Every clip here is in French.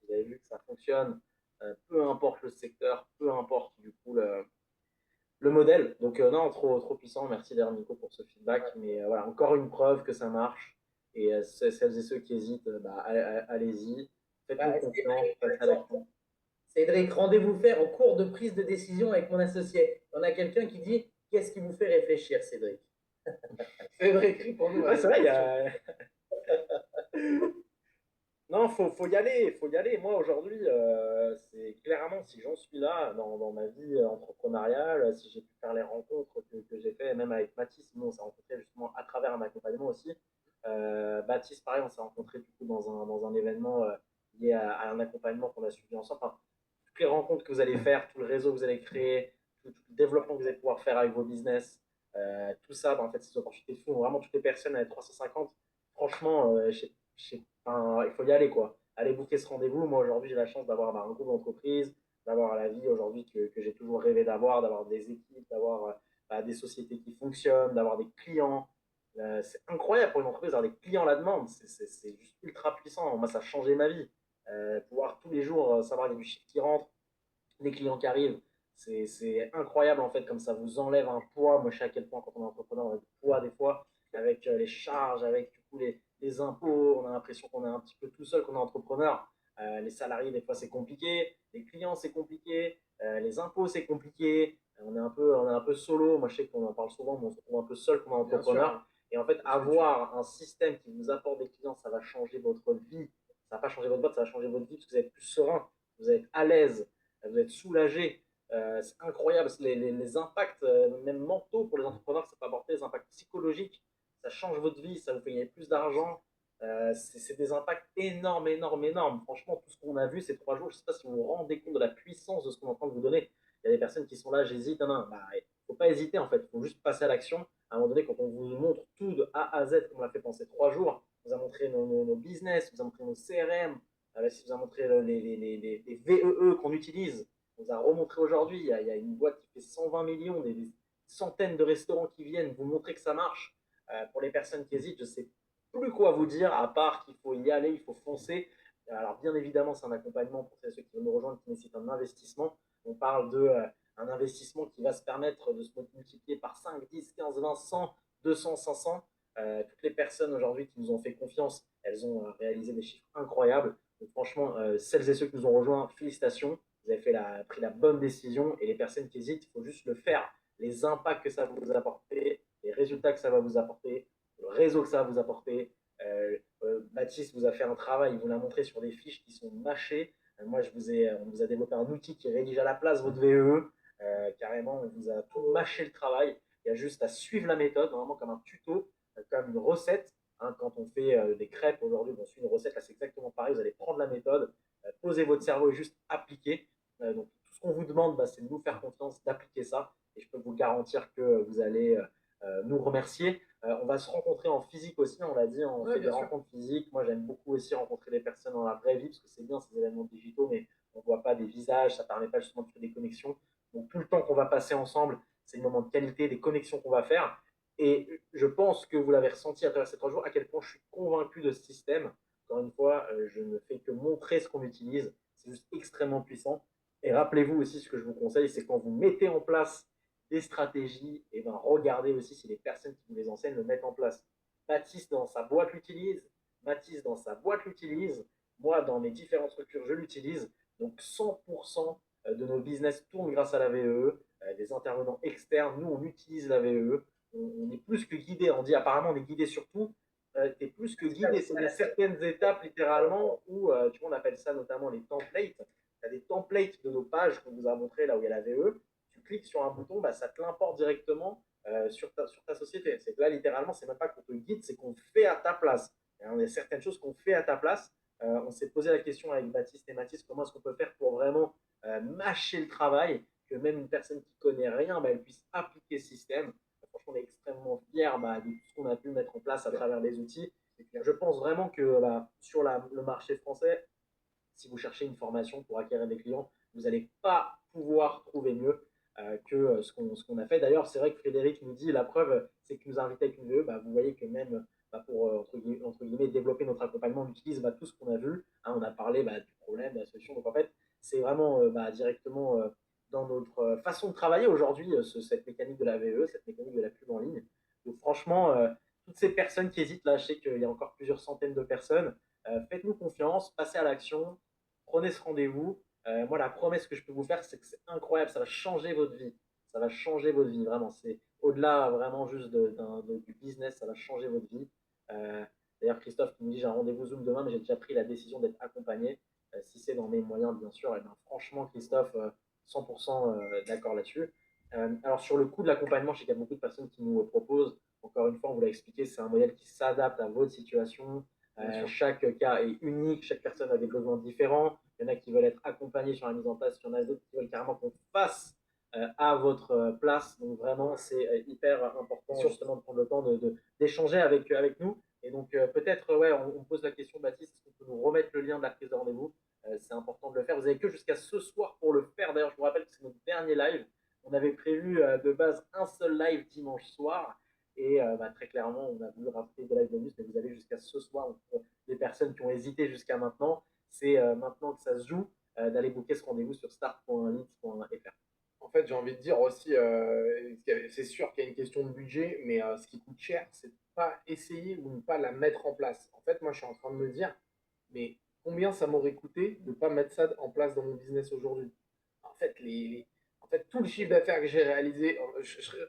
vous avez vu que ça fonctionne, peu importe le secteur, peu importe du coup le modèle. Donc non, trop puissant. Merci d'ailleurs Nico pour ce feedback. Mais voilà, encore une preuve que ça marche. Et celles et ceux qui hésitent, allez-y. Faites-nous Bah, confiance, passez à l'action. Cédric, rendez-vous faire en cours de prise de décision avec mon associé. On a quelqu'un qui dit qu'est-ce qui vous fait réfléchir, Cédric? Cédric, réponds-nous à Ouais, c'est cette vrai, question. non, faut y aller, faut y aller. Moi, aujourd'hui, c'est clairement, si j'en suis là dans ma vie entrepreneuriale, si j'ai pu faire les rencontres que j'ai fait, même avec Mathis, nous, on s'est rencontrés justement à travers un accompagnement aussi. Baptiste, pareil, on s'est rencontrés du coup dans un événement lié à un accompagnement qu'on a suivi ensemble. Enfin, toutes les rencontres que vous allez faire, tout le réseau que vous allez créer, tout le développement que vous allez pouvoir faire avec vos business, tout ça, en fait, ces opportunités de fou, vraiment toutes les personnes à 350, franchement, enfin, il faut y aller, quoi. Allez booker ce rendez-vous. Moi, aujourd'hui, j'ai la chance d'avoir un groupe d'entreprise, d'avoir la vie aujourd'hui que j'ai toujours rêvé d'avoir des équipes, d'avoir des sociétés qui fonctionnent, d'avoir des clients. C'est incroyable pour une entreprise d'avoir des clients à la demande. C'est juste ultra puissant. Moi, ça a changé ma vie. Pouvoir tous les jours savoir qu'il y a du chiffre qui rentre, des clients qui arrivent. C'est incroyable en fait, comme ça vous enlève un poids. Moi, je sais à quel point quand on est entrepreneur, on a du poids des fois avec les charges, avec du coup les impôts. On a l'impression qu'on est un petit peu tout seul, qu'on est entrepreneur. Les salariés, des fois, c'est compliqué. Les clients, c'est compliqué. Les impôts, c'est compliqué. On est un peu solo. Moi, je sais qu'on en parle souvent, mais on se retrouve un peu seul comme Bien sûr, entrepreneur. hein. Et en fait, C'est ce que tu dis. avoir un système qui vous apporte des clients, ça va changer votre vie. Ça va pas changer votre boîte, ça va changer votre vie parce que vous êtes plus serein, vous êtes à l'aise, vous êtes soulagé. C'est incroyable. Les impacts, même mentaux pour les entrepreneurs, ça peut apporter des impacts psychologiques. Ça change votre vie, ça vous fait gagner plus d'argent. C'est des impacts énormes, énormes, énormes. Franchement, tout ce qu'on a vu ces 3 jours, je ne sais pas si vous vous rendez compte de la puissance de ce qu'on est en train de vous donner. Il y a des personnes qui sont là, j'hésite. Non, non, il ne faut pas hésiter en fait. Il faut juste passer à l'action. À un moment donné, quand on vous montre tout de A à Z, comme on l'a fait pendant ces 3 jours, on vous a montré nos business, on vous a montré nos CRM, si vous a montré les VEE qu'on utilise, on vous a remontré aujourd'hui, il y a une boîte qui fait 120 millions, des centaines de restaurants qui viennent vous montrer que ça marche. Pour les personnes qui hésitent, je ne sais plus quoi vous dire, à part qu'il faut y aller, il faut foncer. Alors bien évidemment, c'est un accompagnement pour ceux qui veulent nous rejoindre qui nécessite un investissement. On parle de un investissement qui va se permettre de se multiplier par 5, 10, 15, 20, 100, 200, 500. Toutes les personnes aujourd'hui qui nous ont fait confiance, elles ont réalisé des chiffres incroyables. Donc franchement, celles et ceux qui nous ont rejoints, félicitations. Vous avez pris la bonne décision. Et les personnes qui hésitent, il faut juste le faire. Les impacts que ça va vous apporter, les résultats que ça va vous apporter, le réseau que ça va vous apporter. Baptiste vous a fait un travail, il vous l'a montré sur des fiches qui sont mâchées. Moi, on vous a développé un outil qui rédige à la place votre VE. Carrément, on vous a tout mâché le travail. Il y a juste à suivre la méthode, vraiment comme un tuto, comme une recette. Hein, quand on fait des crêpes aujourd'hui, on suit une recette, là c'est exactement pareil. Vous allez prendre la méthode, poser votre cerveau et juste appliquer. Donc tout ce qu'on vous demande, c'est de nous faire confiance, d'appliquer ça. Et je peux vous garantir que vous allez nous remercier. On va se rencontrer en physique aussi, on l'a dit, on Oui, fait des bien sûr. rencontres physiques. Moi j'aime beaucoup aussi rencontrer des personnes dans la vraie vie, parce que c'est bien ces événements digitaux, mais on ne voit pas des visages, ça ne permet pas justement de faire des connexions. Donc tout le temps qu'on va passer ensemble, c'est des moments de qualité, des connexions qu'on va faire. Et je pense que vous l'avez ressenti à travers ces 3 jours, à quel point je suis convaincu de ce système. Encore une fois, je ne fais que montrer ce qu'on utilise. C'est juste extrêmement puissant. Et rappelez-vous aussi, ce que je vous conseille, c'est quand vous mettez en place des stratégies, et ben regardez aussi si les personnes qui vous les enseignent le mettent en place. Baptiste dans sa boîte l'utilise, Mathis dans sa boîte l'utilise, moi dans mes différentes structures je l'utilise. Donc 100% de nos business tournent grâce à la VE, des intervenants externes, nous on utilise la VE, on est plus que guidé, on dit apparemment on est guidé sur tout, tu es plus que guidé, il y a certaines étapes littéralement où, tu vois, on appelle ça notamment les templates, tu as des templates de nos pages qu'on vous a montré là où il y a la VE, tu cliques sur un bouton, ça te l'importe directement sur ta société. C'est que là, littéralement, c'est même pas qu'on te guide, c'est qu'on fait à ta place. Il y a certaines choses qu'on fait à ta place. On s'est posé la question avec Baptiste et Mathis, comment est-ce qu'on peut faire pour vraiment mâcher le travail, que même une personne qui connaît rien, elle puisse appliquer ce système. Franchement, on est extrêmement fiers de tout ce qu'on a pu mettre en place à travers les outils. Je pense vraiment que sur le marché français, si vous cherchez une formation pour acquérir des clients, vous n'allez pas pouvoir trouver mieux que ce qu'on a fait. D'ailleurs, c'est vrai que Frédéric nous dit, la preuve, c'est qu'il nous a invité avec une VE. Vous voyez que même pour, entre guillemets, développer notre accompagnement, on utilise tout ce qu'on a vu. Hein, on a parlé du problème prospection. Donc en fait, c'est vraiment directement dans notre façon de travailler aujourd'hui, cette mécanique de la VE, cette mécanique de la pub en ligne. Donc franchement, toutes ces personnes qui hésitent, là, je sais qu'il y a encore plusieurs centaines de personnes, faites-nous confiance, passez à l'action, prenez ce rendez-vous. Moi, la promesse que je peux vous faire, c'est que c'est incroyable, ça va changer votre vie. Ça va changer votre vie, vraiment. C'est au-delà vraiment juste du business, ça va changer votre vie. Euh, D'ailleurs, Christophe qui me dit j'ai un rendez-vous Zoom demain, mais j'ai déjà pris la décision d'être accompagné. Si c'est dans mes moyens, bien sûr. Et bien, franchement, Christophe, 100% d'accord là-dessus. Alors, sur le coût de l'accompagnement, je sais qu'il y a beaucoup de personnes qui nous proposent. Encore une fois, on vous l'a expliqué, c'est un modèle qui s'adapte à votre situation. Chaque cas est unique, chaque personne a des besoins différents. Il y en a qui veulent être accompagnés sur la mise en place, il y en a d'autres qui veulent carrément qu'on fasse à votre place. Donc vraiment, c'est hyper important justement de prendre le temps d'échanger avec nous. Et donc peut-être, ouais, on pose la question, Baptiste, est-ce qu'on peut nous remettre le lien de la prise de rendez-vous? C'est important de le faire. Vous avez que jusqu'à ce soir pour le faire. D'ailleurs, je vous rappelle que c'est notre dernier live. On avait prévu de base un seul live dimanche soir. Et très clairement, on a voulu rajouter des live bonus, mais vous avez jusqu'à ce soir. Pour les personnes qui ont hésité jusqu'à maintenant, c'est maintenant que ça se joue d'aller booker ce rendez-vous sur start.leads.fr. En fait, j'ai envie de dire aussi, c'est sûr qu'il y a une question de budget, mais ce qui coûte cher, c'est de pas essayer ou ne pas la mettre en place. En fait, moi, je suis en train de me dire, mais combien ça m'aurait coûté de ne pas mettre ça en place dans mon business aujourd'hui? En fait, en fait, tout le chiffre d'affaires que j'ai réalisé,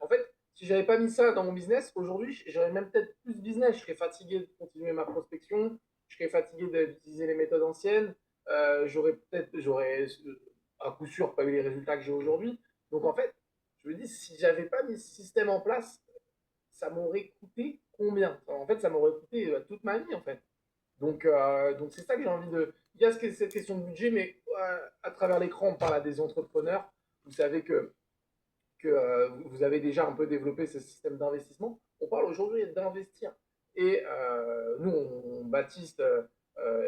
en fait, si j'avais pas mis ça dans mon business, aujourd'hui, j'aurais même peut-être plus de business. Je serais fatigué de continuer ma prospection, je serais fatigué d'utiliser les méthodes anciennes, j'aurais à coup sûr pas eu les résultats que j'ai aujourd'hui. Donc en fait, je me dis, si j'avais pas mis ce système en place, ça m'aurait coûté combien? En fait, ça m'aurait coûté toute ma vie en fait. Donc c'est ça que j'ai envie de. Il y a cette question de budget, mais à travers l'écran, on parle à des entrepreneurs. Vous savez que vous avez déjà un peu développé ce système d'investissement. On parle aujourd'hui d'investir. Et nous, Baptiste,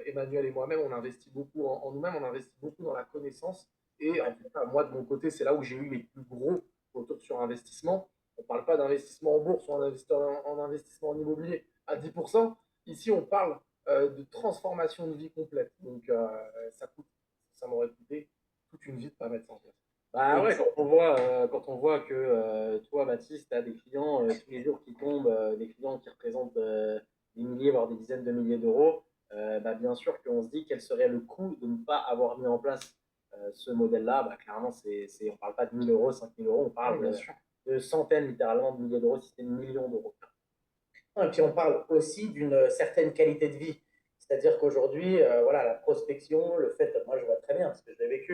Emmanuel et moi-même, on investit beaucoup en nous-mêmes, on investit beaucoup dans la connaissance. Et en tout cas, moi, de mon côté, c'est là où j'ai eu les plus gros retours sur investissement. On ne parle pas d'investissement en bourse ou en investissement en immobilier à 10%. Ici, on parle de transformation de vie complète. Donc, ça m'aurait coûté toute une vie de ne pas mettre ça en place. Bah ouais, quand on voit que toi, Baptiste, tu as des clients tous les jours qui tombent, des clients qui représentent des milliers, voire des dizaines de milliers d'euros, bien sûr qu'on se dit quel serait le coût de ne pas avoir mis en place ce modèle-là. Clairement, on ne parle pas de 1000 euros, 5000 euros, on parle de centaines littéralement de milliers d'euros, si c'était millions d'euros. Et puis on parle aussi d'une certaine qualité de vie. C'est-à-dire qu'aujourd'hui, voilà, la prospection, le fait, moi je vois très bien, parce que je l'ai vécu,